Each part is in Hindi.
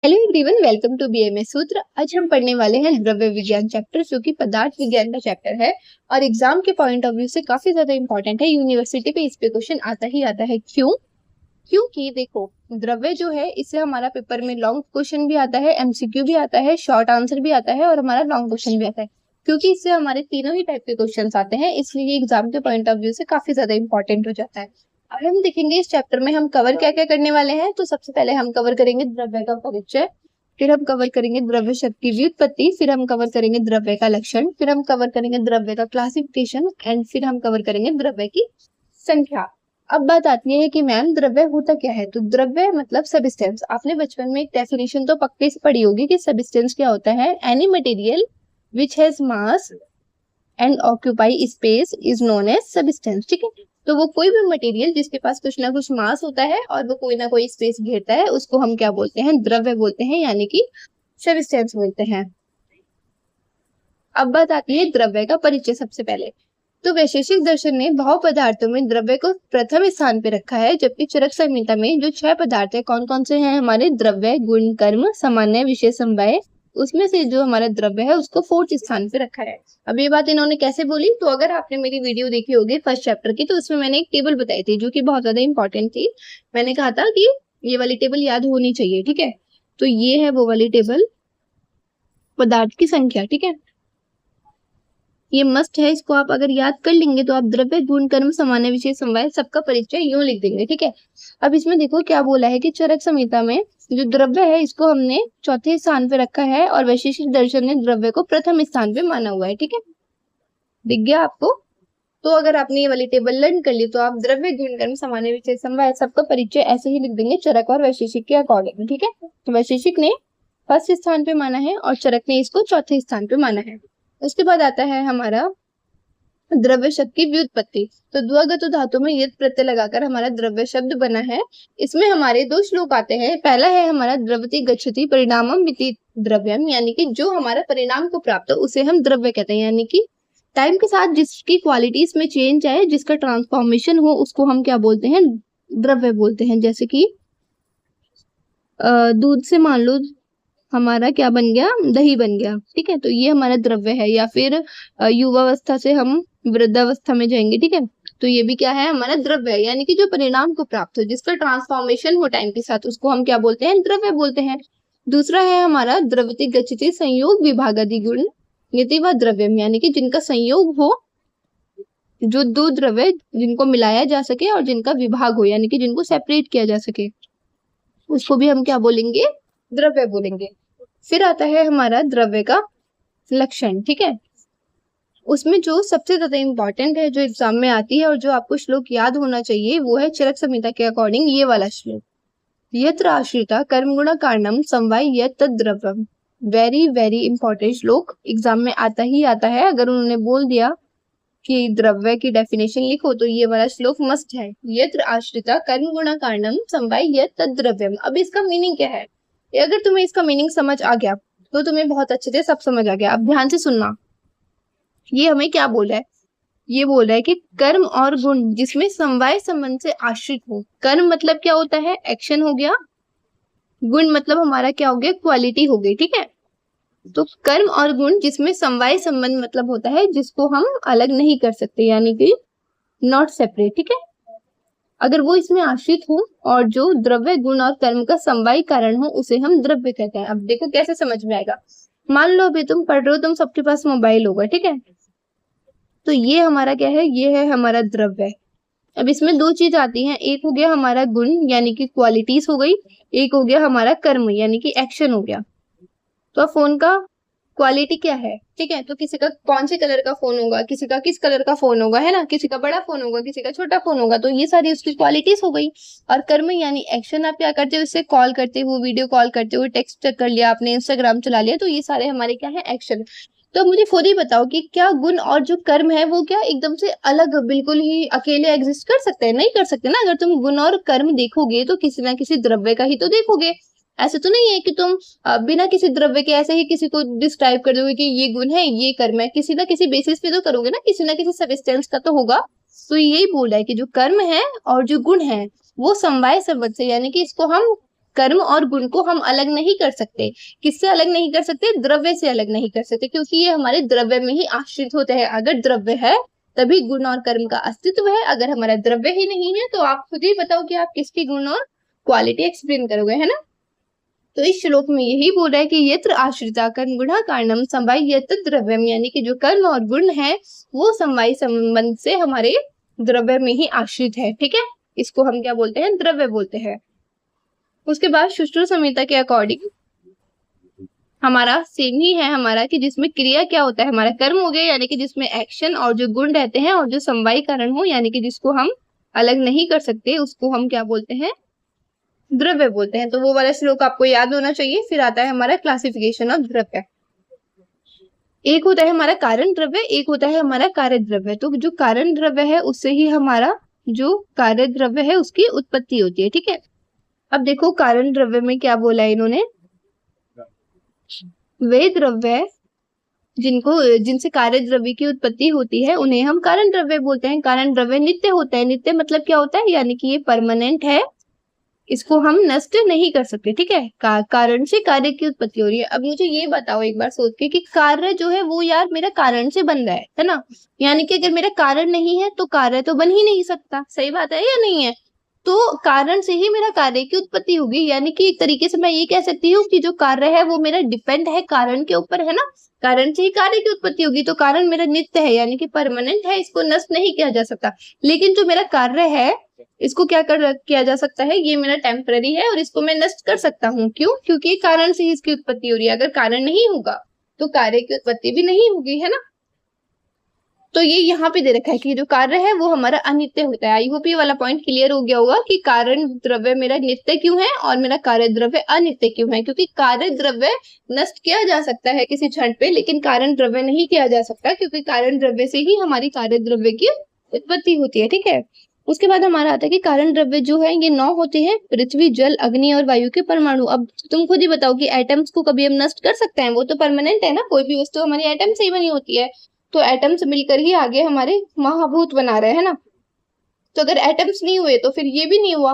Hello everyone, welcome to BMS Sutra. आज हम पढ़ने वाले हैं द्रव्य विज्ञान चैप्टर, जो कि पदार्थ विज्ञान का चैप्टर है और एग्जाम के पॉइंट ऑफ व्यू से काफी ज्यादा इंपॉर्टेंट है। यूनिवर्सिटी पे इस पे क्वेश्चन आता ही आता है। क्योंकि देखो, द्रव्य जो है इससे हमारा पेपर में लॉन्ग क्वेश्चन भी आता है, एमसीक्यू भी आता है, शॉर्ट आंसर भी आता है और हमारा लॉन्ग क्वेश्चन भी आता है। क्योंकि इससे हमारे तीनों ही टाइप के क्वेश्चन आते हैं, इसलिए एग्जाम के पॉइंट ऑफ व्यू से काफी ज्यादा इंपॉर्टेंट हो जाता है। अब हम देखेंगे इस चैप्टर में हम कवर क्या क्या करने वाले हैं। तो सबसे पहले हम कवर करेंगे द्रव्य का परिचय, फिर हम कवर करेंगे द्रव्य शब्द की व्युत्पत्ति, फिर हम कवर करेंगे द्रव्य का लक्षण, फिर हम कवर करेंगे द्रव्य का क्लासिफिकेशन एंड फिर हम कवर करेंगे द्रव्य की संख्या। अब बात आती है कि मैम द्रव्य होता क्या है। तो द्रव्य मतलब सबस्टेंस। आपने बचपन में एक डेफिनेशन तो पक्के से पढ़ी होगी कि सबस्टेंस क्या होता है। Any material which has mass and occupy space is known as substance. ठीक है, तो वो कोई भी मटेरियल जिसके पास कुछ ना कुछ मास होता है और वो कोई ना कोई स्पेस घेरता है, उसको हम क्या बोलते हैं, द्रव्य बोलते हैं, यानी कि सबस्टेंस बोलते हैं। अब बात आती है द्रव्य का परिचय। सबसे पहले तो वैशेषिक दर्शन ने भाव पदार्थों में द्रव्य को प्रथम स्थान पे रखा है, जबकि चरक संहिता में जो 6 पदार्थ है, कौन कौन से हैं हमारे, द्रव्य, गुण, कर्म, सामान्य, विशेष, समवाय, उसमें से जो हमारा द्रव्य है उसको 4th स्थान पे रखा है। अब ये बात इन्होंने कैसे बोली, तो अगर आपने मेरी वीडियो देखी होगी फर्स्ट चैप्टर की, तो उसमें मैंने एक टेबल बताई थी जो कि बहुत ज्यादा इंपॉर्टेंट थी। मैंने कहा था कि ये वाली टेबल याद होनी चाहिए। ठीक है, तो ये है वो वाली टेबल, पदार्थ की संख्या। ठीक है, ये मस्ट है, इसको आप अगर याद कर लेंगे तो आप द्रव्य, गुण, कर्म, सामान्य, विशेष, समवाय सबका परिचय यूं लिख देंगे। ठीक है, अब इसमें देखो क्या बोला है कि चरक संहिता में जो द्रव्य है इसको हमने 4थे स्थान पे रखा है और वैशेषिक दर्शन ने द्रव्य को प्रथम स्थान पे माना हुआ है। ठीक है, दिख गया आपको। तो अगर आपने ये वाली टेबल लर्न कर ली तो आप द्रव्य, गुण, कर्म, सामान्य, विशेष, समवाय सबका परिचय ऐसे ही लिख देंगे चरक और वैशेषिक के अकॉर्डिंग। ठीक है, तो वैशेषिक ने फर्स्ट स्थान पे माना है और चरक ने इसको 4थे स्थान पे माना है। उसके बाद आता है हमारा द्रव्य शब्द की व्युत्पत्ति। तो द्वगत धातु में यत प्रत्यय लगाकर हमारा द्रव्य शब्द बना है। इसमें हमारे 2 श्लोक आते हैं। पहला है हमारा द्रवति गच्छति परिणामम इति द्रव्यम, यानी कि जो हमारा परिणाम को प्राप्त हो उसे हम द्रव्य कहते हैं, यानी कि टाइम के साथ जिसकी क्वालिटीज में चेंज आए, जिसका ट्रांसफॉर्मेशन हो, उसको हम क्या बोलते हैं, द्रव्य बोलते हैं। जैसे कि दूध से मान लो हमारा क्या बन गया, दही बन गया। ठीक है, तो ये हमारा द्रव्य है। या फिर युवावस्था से हम वृद्धावस्था में जाएंगे। ठीक है, तो ये भी क्या है, हमारा द्रव्य है, यानी कि जो परिणाम को प्राप्त हो, जिसका ट्रांसफॉर्मेशन हो टाइम के साथ, उसको हम क्या बोलते हैं, द्रव्य बोलते हैं। दूसरा है हमारा द्रवति गच्छति संयोग विभागादि गुण यति व द्रव्यम, यानी कि जिनका संयोग हो, जो 2 द्रव्य जिनको मिलाया जा सके और जिनका विभाग हो, यानी कि जिनको सेपरेट किया जा सके, उसको भी हम क्या बोलेंगे, द्रव्य बोलेंगे। फिर आता है हमारा द्रव्य का लक्षण। ठीक है, उसमें जो सबसे ज्यादा इंपॉर्टेंट है, जो एग्जाम में आती है और जो आपको श्लोक याद होना चाहिए, वो है चरक संहिता के अकॉर्डिंग ये वाला श्लोक, यत्र आश्रिता कर्म गुण कारणम समवाय यत् तद् द्रव्यम। वेरी वेरी इंपॉर्टेंट श्लोक, एग्जाम में आता ही आता है। अगर उन्होंने बोल दिया कि द्रव्य की डेफिनेशन लिखो तो ये वाला श्लोक मस्ट है, यत्र आश्रिता कर्म गुण कारणम समवाय यत् तद् द्रव्यम। अब इसका मीनिंग क्या है, अगर तुम्हें इसका मीनिंग समझ आ गया तो तुम्हें बहुत अच्छे से सब समझ आ गया। अब ध्यान से सुनना, ये हमें क्या बोला है, ये बोल रहा है कि कर्म और गुण जिसमें समवाय संबंध से आश्रित हो। कर्म मतलब क्या होता है, एक्शन हो गया। गुण मतलब हमारा क्या हो गया, क्वालिटी हो गई। ठीक है, तो कर्म और गुण जिसमें समवाय संबंध मतलब होता है जिसको हम अलग नहीं कर सकते, यानी कि नॉट सेपरेट। ठीक है, अगर वो इसमें आश्रित हो और जो द्रव्य, गुण और कर्म का समवाय कारण हो, उसे हम द्रव्य कहते हैं। अब देखो कैसे समझ में आएगा। मान लो अभी तुम पढ़ रहे हो, तुम सबके पास मोबाइल होगा। ठीक है, तो ये हमारा क्या है, ये है हमारा द्रव्य। अब इसमें 2 चीज आती हैं, एक हो गया हमारा गुण यानी कि क्वालिटीज हो गई, एक हो गया हमारा कर्म यानी कि एक्शन हो गया। तो फोन का क्वालिटी क्या है, ठीक है, तो किसी का कौन से कलर का फोन होगा, किसी का किस कलर का फोन होगा, है ना, किसी का बड़ा फोन होगा, किसी का छोटा फोन होगा, तो ये सारी उसकी क्वालिटीज हो गई। और कर्म यानी एक्शन, आप क्या करते हो, उससे कॉल करते हो, वीडियो कॉल करते हो, टेक्स्ट कर लिया आपने, इंस्टाग्राम चला लिया, तो ये सारे हमारे क्या है, एक्शन। तो मुझे खुद ही बताओ कि क्या गुण और जो कर्म है वो क्या एकदम से अलग बिल्कुल ही अकेले एग्जिस्ट कर सकते हैं, नहीं कर सकते ना। अगर तुम गुण और कर्म देखोगे तो किसी ना किसी द्रव्य का ही तो देखोगे। ऐसे तो नहीं है कि तुम बिना किसी द्रव्य के ऐसे ही किसी को डिस्क्राइब कर दोगे कि ये गुण है, ये कर्म है। किसी ना किसी बेसिस पे तो करोगे ना, किसी ना किसी सब्सटेंस का तो होगा। तो यही बोल रहा है कि जो कर्म है और जो गुण है वो समवाय संबंध से, यानी कि इसको हम कर्म और गुण को हम अलग नहीं कर सकते। किससे अलग नहीं कर सकते? द्रव्य से अलग नहीं कर सकते, क्योंकि ये हमारे द्रव्य में ही आश्रित होते हैं। अगर द्रव्य है तभी गुण और कर्म का अस्तित्व है, अगर हमारा द्रव्य ही नहीं है तो आप खुद ही बताओ कि आप किसकी गुण और क्वालिटी एक्सप्लेन करोगे, है ना। तो इस श्लोक में यही बोल रहा है कि यत्र आश्रिता कर्म गुणा कारणम समवाय यत्र द्रव्यम, यानी कि जो कर्म और गुण है वो समवाय संबंध से हमारे द्रव्य में ही आश्रित है, ठीक है। इसको हम क्या बोलते हैं? द्रव्य बोलते हैं। उसके बाद सुश्रुत संहिता के अकॉर्डिंग हमारा सेम ही है हमारा, कि जिसमें क्रिया क्या होता है? हमारा कर्म हो गया, यानी कि जिसमें एक्शन, और जो गुण रहते हैं, और जो समवाय कारण हो, यानी कि जिसको हम अलग नहीं कर सकते, उसको हम क्या बोलते हैं? द्रव्य बोलते हैं। तो वो वाला श्लोक आपको याद होना चाहिए। फिर आता है हमारा क्लासिफिकेशन ऑफ द्रव्य। एक होता है हमारा कारण द्रव्य, एक होता है हमारा कार्य द्रव्य। तो जो कारण द्रव्य है उससे ही हमारा जो कार्य द्रव्य है उसकी उत्पत्ति होती है, ठीक है। अब देखो कारण द्रव्य में क्या बोला है इन्होंने, वे द्रव्य जिनसे कार्य द्रव्य की उत्पत्ति होती है उन्हें हम कारण द्रव्य बोलते हैं। कारण द्रव्य नित्य होता है। नित्य मतलब क्या होता है? यानी कि ये परमानेंट है, इसको हम नष्ट नहीं कर सकते, ठीक है। कारण से कार्य की उत्पत्ति हो रही है। अब मुझे ये बताओ एक बार सोच के कि कार्य जो है वो यार मेरा कारण से बन रहा है ना। यानी कि अगर मेरा कारण नहीं है तो कार्य तो बन ही नहीं सकता। सही बात है या नहीं है? तो कारण से ही मेरा कार्य की उत्पत्ति होगी। यानी कि एक तरीके से मैं ये कह सकती हूँ कि जो कार्य है वो मेरा डिपेंड है कारण के ऊपर, है ना। कारण से ही कार्य की उत्पत्ति होगी। तो कारण मेरा नित्य है, यानी कि परमानेंट है, इसको नष्ट नहीं किया जा सकता। लेकिन जो मेरा कार्य है इसको किया जा सकता है, ये मेरा टेम्पररी है और इसको मैं नष्ट कर सकता हूँ। क्यों? क्योंकि कारण से ही इसकी उत्पत्ति हो रही है। अगर कारण नहीं होगा तो कार्य की उत्पत्ति भी नहीं होगी, है ना। तो ये यहाँ पे दे रखा है कि जो कार्य है वो हमारा अनित्य होता है। आई होप ये वाला पॉइंट क्लियर हो गया होगा कि कारण द्रव्य मेरा नित्य क्यों है और मेरा कार्य द्रव्य अनित्य क्यों है। क्योंकि कार्य द्रव्य नष्ट किया जा सकता है किसी क्षण पे, लेकिन कारण द्रव्य नहीं किया जा सकता, क्योंकि कारण द्रव्य से ही हमारी कार्य द्रव्य की उत्पत्ति होती है, ठीक है। उसके बाद हमारा आता है कि कारण द्रव्य जो है ये 9 होते हैं, पृथ्वी, जल, अग्नि और वायु के परमाणु। अब तुम खुद ही बताओ कि एटम्स को कभी हम नष्ट कर सकते हैं? वो तो परमानेंट है ना, कोई भी वस्तु हमारी एटम से ही बनी होती है। तो एटम्स मिलकर ही आगे हमारे महाभूत बना रहे हैं ना। तो अगर एटम्स नहीं हुए तो फिर ये भी नहीं हुआ।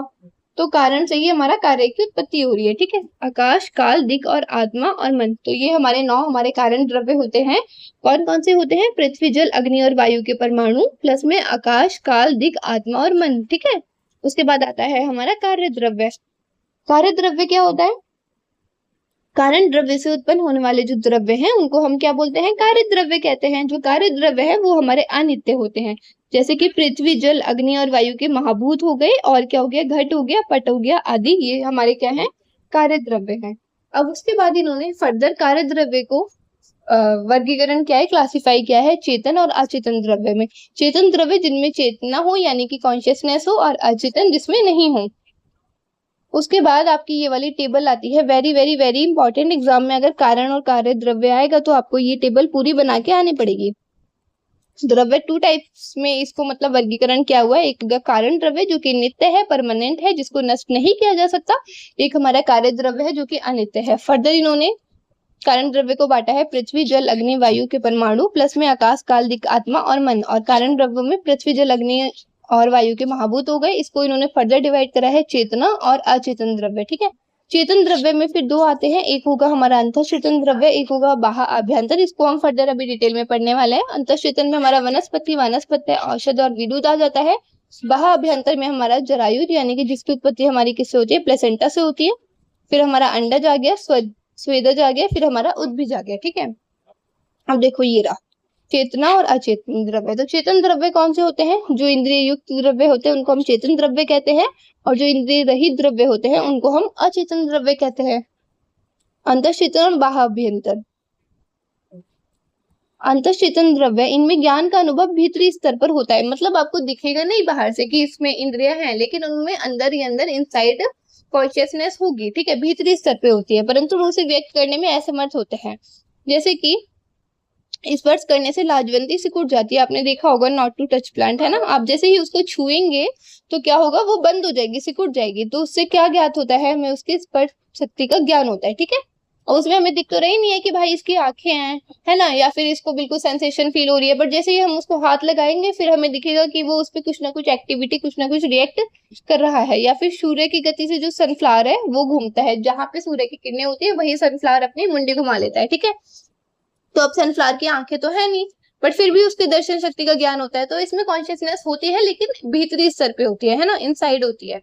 तो कारण से ही हमारा कार्य की उत्पत्ति हो रही है, ठीक है। आकाश, काल, दिक् और आत्मा और मन, तो ये हमारे 9 हमारे कारण द्रव्य होते हैं। कौन कौन से होते हैं? पृथ्वी, जल, अग्नि और वायु के परमाणु, प्लस में आकाश, काल, दिक्, आत्मा और मन, ठीक है। उसके बाद आता है हमारा कार्य द्रव्य। कार्य द्रव्य क्या होता है? कारण द्रव्य से उत्पन्न होने वाले जो द्रव्य हैं उनको हम क्या बोलते हैं? कार्य द्रव्य कहते हैं। जो कार्य द्रव्य है वो हमारे अनित्य होते हैं, जैसे कि पृथ्वी, जल, अग्नि और वायु के महाभूत हो गए, और क्या हो गया? घट हो गया, पट हो गया आदि, ये हमारे क्या है? कार्य द्रव्य है। अब उसके बाद इन्होंने फर्दर कार्य द्रव्य को वर्गीकरण क्या है, क्लासिफाई किया है चेतन और अचेतन द्रव्य में। चेतन द्रव्य जिनमें चेतना हो यानी कि कॉन्शियसनेस हो, और अचेतन जिसमें नहीं हो। उसके बाद आपकी ये वाली टेबल आती है, very very very important. Exam में अगर कारण और कार्य द्रव्य आएगा तो आपको ये टेबल पूरी बना के आनी पड़ेगी। द्रव्य 2 टाइप्स में इसको मतलब वर्गीकरण किया हुआ है। एक कारण द्रव्य जो कि नित्य है, परमानेंट है, जिसको नष्ट नहीं किया जा सकता। एक हमारा कार्य द्रव्य है जो कि अनित्य है। फर्दर इन्होंने कारण द्रव्य को बांटा है पृथ्वी, जल, अग्नि, वायु के परमाणु, प्लस में आकाश, काल, दिक्, आत्मा और मन। और कारण द्रव्य में पृथ्वी, जल, अग्नि और वायु के महाभूत हो गए। इसको इन्होंने फर्दर डिवाइड करा है चेतना और अचेतन द्रव्य, ठीक है। चेतन द्रव्य में फिर 2 आते हैं, एक होगा हमारा अंतःचेतन द्रव्य, एक होगा बाह्य आभ्यंतर। इसको हम फर्दर अभी डिटेल में पढ़ने वाले हैं। अंतःचेतन में हमारा वनस्पति, वानस्पत्य, औषध और विद्युत आ जाता है। बाह्य आभ्यंतर में हमारा जरायुज, यानी कि जिसकी उत्पत्ति हमारी किससे होती है? प्लेसेंटा से होती है। फिर हमारा अंडज आ गया, स्वेदज आ गया, फिर हमारा उद्भिज आ गया, ठीक है। अब देखो ये रहा चेतना और अचेतन द्रव्य। तो चेतन द्रव्य कौन से होते हैं? जो इंद्रिय युक्त द्रव्य होते हैं उनको हम चेतन द्रव्य कहते हैं, और जो इंद्रिय रहित द्रव्य होते हैं उनको हम अचेतन द्रव्य कहते हैं। अंतःचेतन और बाह्य अभ्यंतर। अंतःचेतन द्रव्य, इनमें ज्ञान का अनुभव भीतरी स्तर पर होता है। मतलब आपको दिखेगा नहीं बाहर से कि इसमें इंद्रियां हैं, लेकिन उनमें अंदर ही अंदर इनसाइड कॉन्शियसनेस होगी, ठीक है। भीतरी स्तर पे होती है, परंतु उसे व्यक्त करने में असमर्थ होते हैं। जैसे कि स्पर्श करने से लाजवंती सिकुड़ जाती है। आपने देखा होगा नॉट टू टच प्लांट, है ना। आप जैसे ही उसको छुएंगे तो क्या होगा? वो बंद हो जाएगी, सिकुड़ जाएगी। तो उससे क्या ज्ञात होता है? हमें उसकी स्पर्श शक्ति का ज्ञान होता है, ठीक है। और उसमें हमें दिख तो रही नहीं है कि भाई इसकी आंखें हैं, है ना, या फिर इसको बिल्कुल सेंसेशन फील हो रही है, बट जैसे ही हम उसको हाथ लगाएंगे फिर हमें दिखेगा कि वो उस पर कुछ ना कुछ एक्टिविटी, कुछ ना कुछ रिएक्ट कर रहा है। या फिर सूर्य की गति से जो सनफ्लावर है वो घूमता है, जहां पे सूर्य की किरणें होती है वही सनफ्लावर अपनी मुंडी घुमा लेता है, ठीक है। तो अब सनफ्लावर की आंखें तो है नहीं, बट फिर भी उसके दर्शन शक्ति का ज्ञान होता है, तो इसमें कॉन्शियसनेस होती है, लेकिन भीतरी स्तर पे होती है ना, इनसाइड होती है।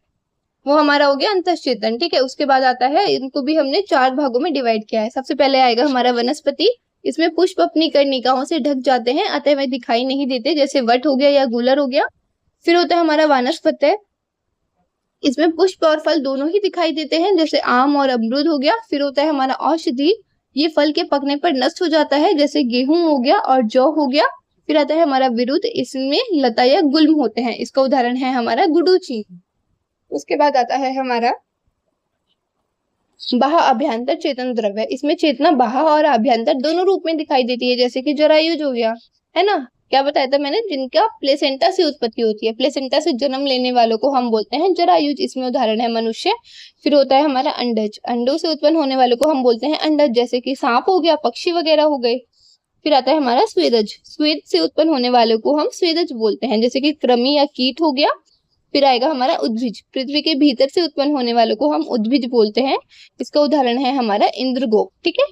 वो हमारा हो गया अंतःचेतन, ठीक है। उसके बाद आता है, इनको भी हमने 4 भागों में डिवाइड किया है। सबसे पहले आएगा हमारा वनस्पति। इसमें पुष्प अपनी कर्णिकाओं से ढक जाते हैं, अतः वे दिखाई नहीं देते, जैसे वट हो गया या गूलर हो गया। फिर होता है हमारा वानस्पत्य। इसमें पुष्प और फल दोनों ही दिखाई देते हैं, जैसे आम और अमरूद हो गया। फिर होता है हमारा औषधि। ये फल के पकने पर नष्ट हो जाता है, जैसे गेहूं हो गया और जौ हो गया। फिर आता है हमारा विरुद्ध। इसमें लता या गुल्म होते हैं, इसका उदाहरण है हमारा गुडूची। उसके बाद आता है हमारा बाह्य अभ्यंतर चेतन द्रव्य। इसमें चेतना बाह्य और अभ्यंतर दोनों रूप में दिखाई देती है, जैसे कि जरायुज हो गया, है ना। क्या बताया था मैंने, जिनका प्लेसेंटा से उत्पत्ति होती है, प्लेसेंटा से जन्म लेने वालों को हम बोलते हैं जरायुज। इसमें उदाहरण है मनुष्य। फिर होता है हमारा अंडज। अंडों से उत्पन्न होने वालों को हम बोलते हैं अंडज, जैसे कि सांप हो गया, पक्षी वगैरह हो गए। फिर आता है हमारा स्वेदज। स्वेद से उत्पन्न होने वालों को हम स्वेदज बोलते हैं, जैसे कि कृमि या कीट हो गया। फिर आएगा हमारा उद्भिज। पृथ्वी के भीतर से उत्पन्न होने वालों को हम उद्भिज बोलते हैं, इसका उदाहरण है हमारा इंद्रगोप, ठीक है।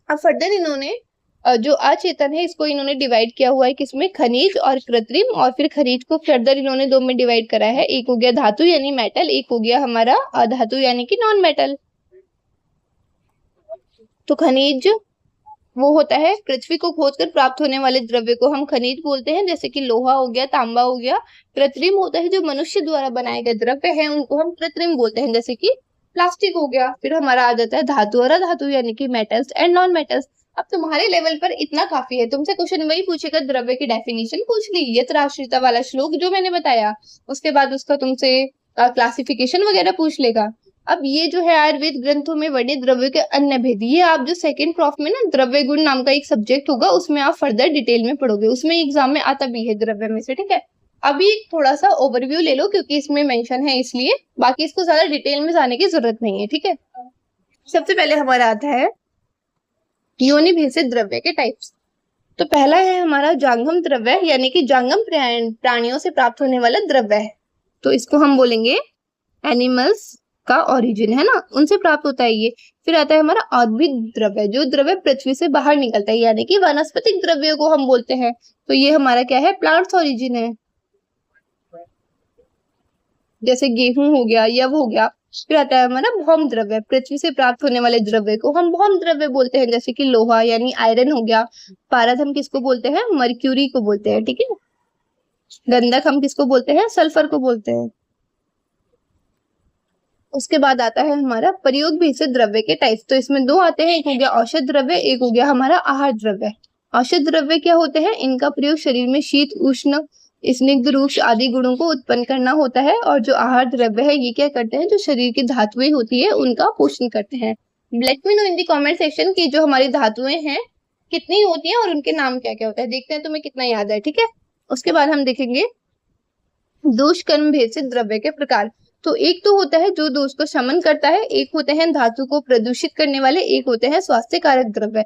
अब फर्दर इन्होंने जो अचेतन है इसको इन्होंने डिवाइड किया हुआ है किसमें, खनिज और कृत्रिम। और फिर खनिज को फर्दर इन्होंने 2 में डिवाइड करा है, एक हो गया धातु यानी मेटल, एक हो गया हमारा अधातु यानी कि नॉन मेटल। तो खनिज वो होता है पृथ्वी को खोदकर प्राप्त होने वाले द्रव्य को हम खनिज बोलते हैं, जैसे कि लोहा हो गया, तांबा हो गया। कृत्रिम होता है जो मनुष्य द्वारा बनाए गए द्रव्य हैं, उनको हम कृत्रिम बोलते हैं, जैसे कि प्लास्टिक हो गया। फिर हमारा आ जाता है धातु और अधातु यानी कि मेटल्स एंड नॉन मेटल्स। अब तुम्हारे लेवल पर इतना काफी है, तुमसे क्वेश्चन वही पूछेगा, द्रव्य की डेफिनेशन पूछ ली, यत्र आश्रिता वाला श्लोक जो मैंने बताया, उसके बाद उसका तुमसे क्लासिफिकेशन वगैरह पूछ लेगा। अब ये जो है आयुर्वेद ग्रंथों में वर्णित द्रव्य के अन्य भेद, ये आप जो सेकंड प्रॉफ में ना द्रव्य गुण नाम का एक सब्जेक्ट होगा, उसमें आप फर्दर डिटेल में पढ़ोगे, उसमें एग्जाम में आता भी है द्रव्य में से, ठीक है। अभी थोड़ा सा ओवरव्यू ले लो क्योंकि इसमें मेंशन है इसलिए, बाकी इसको ज्यादा डिटेल में जाने की जरूरत नहीं है, ठीक है। सबसे पहले हमारा आता है योनि भेद से द्रव्य के टाइप्स। तो पहला है हमारा जांगम द्रव्य, यानी कि जांगम प्राणियों से प्राप्त होने वाला द्रव्य है, तो इसको हम बोलेंगे एनिमल्स का ओरिजिन, है ना, उनसे प्राप्त होता है ये। फिर आता है हमारा औद्भिद द्रव्य, जो द्रव्य पृथ्वी से बाहर निकलता है, यानी कि वनस्पतिक द्रव्यों को हम बोलते हैं, तो ये हमारा क्या है, प्लांट्स ओरिजिन है, जैसे गेहूं हो गया, यव हो गया। फिर आता है हमारा भौम द्रव्य, पृथ्वी से प्राप्त होने वाले द्रव्य को हम भौम द्रव्य बोलते हैं, जैसे कि लोहा यानी आयरन हो गया। पारद हम किसको बोलते हैं, मर्क्यूरी को बोलते हैं, ठीक है। गंधक हम किसको बोलते हैं, सल्फर को बोलते हैं। उसके बाद आता है हमारा प्रयोग भेद से द्रव्य के टाइप्स। तो इसमें 2 आते हैं, एक हो गया औषध द्रव्य, एक हो गया हमारा आहार द्रव्य। औषध द्रव्य क्या होते हैं, इनका प्रयोग शरीर में शीत, उष्ण, स्निग्ध, रूक्ष आदि गुणों को उत्पन्न करना होता है। और जो आहार द्रव्य है ये क्या करते हैं, जो शरीर की धातुएं होती है उनका पोषण करते हैं। Let me know in the comment section की जो हमारी धातुएं हैं कितनी होती हैं और उनके नाम क्या क्या होता है, देखते हैं तुम्हें कितना याद है, ठीक है। उसके बाद हम देखेंगे दोष कर्म भेद से द्रव्य के प्रकार। तो एक तो होता है जो दोष को शमन करता है, एक होते हैं धातु को प्रदूषित करने वाले, एक होते हैं स्वास्थ्य कारक द्रव्य।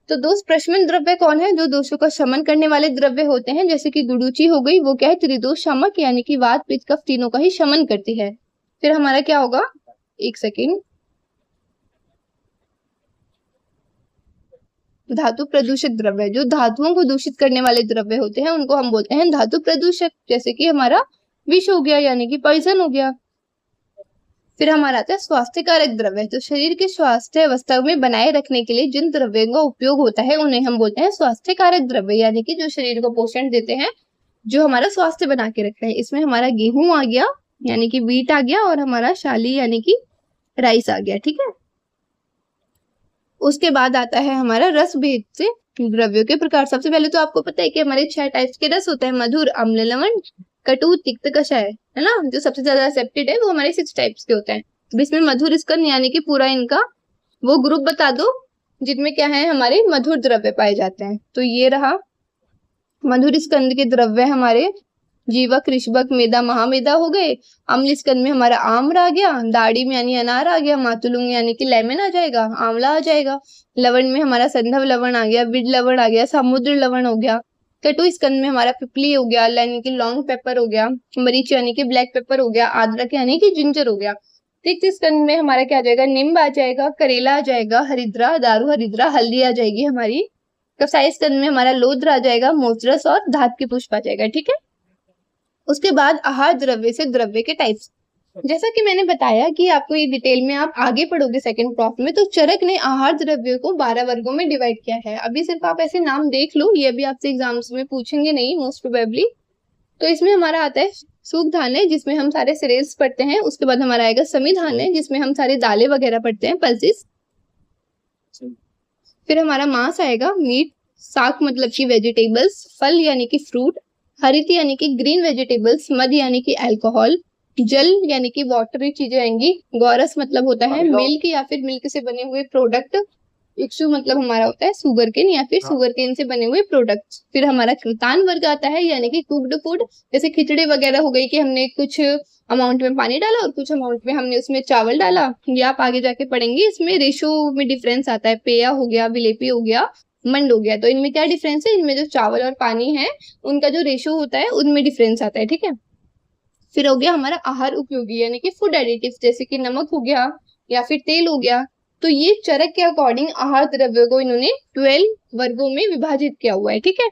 तो दोष प्रशमन द्रव्य कौन है, जो दोषों का शमन करने वाले द्रव्य होते हैं, जैसे कि गुडुचि हो गई, वो क्या है, त्रिदोष शामक, यानी कि वात पित्त कफ तीनों का ही शमन करती है। फिर हमारा क्या होगा, एक सेकेंड, धातु प्रदूषक द्रव्य, जो धातुओं को दूषित करने वाले द्रव्य होते हैं उनको हम बोलते हैं धातु प्रदूषक, जैसे कि हमारा विष हो गया यानी कि पॉइजन हो गया। फिर हमारा आता है स्वास्थ्य कारक द्रव्य, जो शरीर के स्वास्थ्य अवस्था में बनाए रखने के लिए जिन द्रव्यों का उपयोग होता है उन्हें हम बोलते हैं स्वास्थ्य कारक द्रव्य, यानी कि जो शरीर को पोषण देते हैं, जो हमारा स्वास्थ्य बना के रखते हैं। इसमें हमारा गेहूं आ गया यानी कि व्हीट आ गया, और हमारा शाली यानी कि राइस आ गया, ठीक है। उसके बाद आता है हमारा रस भेद से द्रव्यों के प्रकार। सबसे पहले तो आपको पता है कि हमारे 6 टाइप्स के रस होते हैं, मधुर, अम्ल, लवण, कटु, तिक्त, कषाय, है ना। जो सबसे ज्यादा एक्सेप्टेड है वो हमारे 6 टाइप्स के होते हैं। तो इसमें मधुर स्कंद यानी कि पूरा इनका वो ग्रुप बता दो जिनमें क्या है, हमारे मधुर द्रव्य पाए जाते हैं। तो ये रहा मधुर स्कंद के द्रव्य हमारे जीवक, ऋषभक, मेधा, महामेधा हो गए। अम्ल स्कंद में हमारा आम्र आ गया, दाढ़ी में यानी अनार आ गया, मातुलुंग यानी कि लेमन आ जाएगा, आंवला आ जाएगा। लवण में हमारा संधव लवण आ गया, बिड लवण आ गया, समुद्र लवण हो गया। कटु स्कंद में हमारा पिपली हो गया, यानी कि लॉन्ग पेपर हो गया। मरीच यानी कि ब्लैक पेपर हो गया, अदरक यानी कि जिंजर हो गया। तिक्त स्कंद में हमारा क्या आ जाएगा, नींब आ जाएगा, करेला आ जाएगा, हरिद्रा, दारू हरिद्रा, हल्दी आ जाएगी हमारी। कसाई स्कंद में हमारा लोद्र आ जाएगा, मोचरस और धात के पुष्प आ जाएगा। ठीक है, उसके बाद आहार द्रव्य से द्रव्य के टाइप्स। जैसा कि मैंने बताया कि आपको ये डिटेल में आप आगे पढ़ोगे सेकंड प्रॉफ में, तो चरक ने आहार द्रव्य को 12 वर्गों में डिवाइड किया है। अभी सिर्फ आप ऐसे नाम देख लो, ये भी आपसे एग्जाम्स में पूछेंगे नहीं मोस्ट प्रोबेबली। तो इसमें हमारा आता है सूख धान्य, जिसमें हम सारे सीरियल्स पढ़ते हैं। उसके बाद हमारा आएगा समी धान्य, जिसमें हम सारे दालें वगैरह पढ़ते हैं, पल्सेस। फिर हमारा मांस आएगा, मीट। शाक मतलब की वेजिटेबल्स, फल यानी कि फ्रूट, हरित यानी कि ग्रीन वेजिटेबल्स, मद यानी कि अल्कोहल, जल यानी कि वाटरी चीजें आएंगी। गौरस मतलब होता है मिल्क या फिर मिल्क से बने हुए प्रोडक्ट। इक्सु मतलब हमारा होता है सुगर केन या फिर सुगर केन से बने हुए प्रोडक्ट्स। फिर हमारा कृतान वर्ग आता है, यानी कि कुक्ड फूड, जैसे खिचड़ी वगैरह हो गई कि हमने कुछ अमाउंट में पानी डाला और कुछ अमाउंट में हमने उसमें चावल डाला। ये आप आगे जाके पढ़ेंगे, इसमें रेशो में डिफरेंस आता है। पेया हो गया, विलेपी हो गया, मंड हो गया। तो इनमें क्या डिफरेंस है, इनमें जो चावल और पानी है उनका जो रेशो होता है उनमें डिफरेंस आता है। ठीक है, फिर हो गया हमारा आहार उपयोगी, यानी कि फूड एडिटिव्स, जैसे कि नमक हो गया या फिर तेल हो गया। तो ये चरक के अकॉर्डिंग आहार द्रव्य को इन्होंने 12 वर्गों में विभाजित किया हुआ है। ठीक है,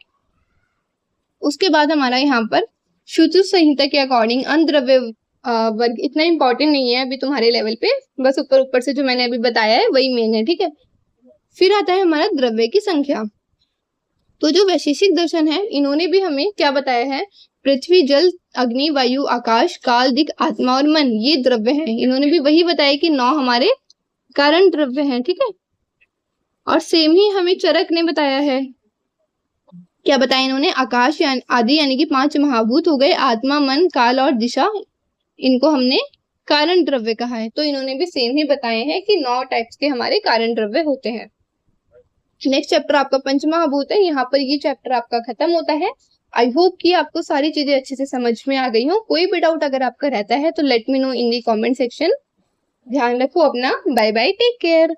उसके बाद हमारा यहाँ पर श्रुति संहिता के अकॉर्डिंग अन्य द्रव्य वर्ग इतना इंपॉर्टेंट नहीं है अभी तुम्हारे लेवल पे, बस ऊपर ऊपर से जो मैंने अभी बताया है वही मेन है। ठीक है, फिर आता है हमारा द्रव्य की संख्या। तो जो वैशेषिक दर्शन है इन्होंने भी हमें क्या बताया है, पृथ्वी, जल, अग्नि, वायु, आकाश, काल, दिक्, आत्मा और मन, ये द्रव्य हैं। इन्होंने भी वही बताया कि 9 हमारे कारण द्रव्य हैं। ठीक है, और सेम ही हमें चरक ने बताया है। क्या बताया इन्होंने, आकाश आदि यानी कि 5 महाभूत हो गए, आत्मा, मन, काल और दिशा, इनको हमने कारण द्रव्य कहा है। तो इन्होंने भी सेम ही बताए हैं कि 9 टाइप्स के हमारे कारण द्रव्य होते हैं। नेक्स्ट चैप्टर आपका पंचमहाभूत है, यहाँ पर ये चैप्टर आपका खत्म होता है। आई होप कि आपको सारी चीजें अच्छे से समझ में आ गई हो। कोई भी डाउट अगर आपका रहता है तो लेट मी नो इन दी कमेंट सेक्शन। ध्यान रखो अपना, बाय बाय, टेक केयर।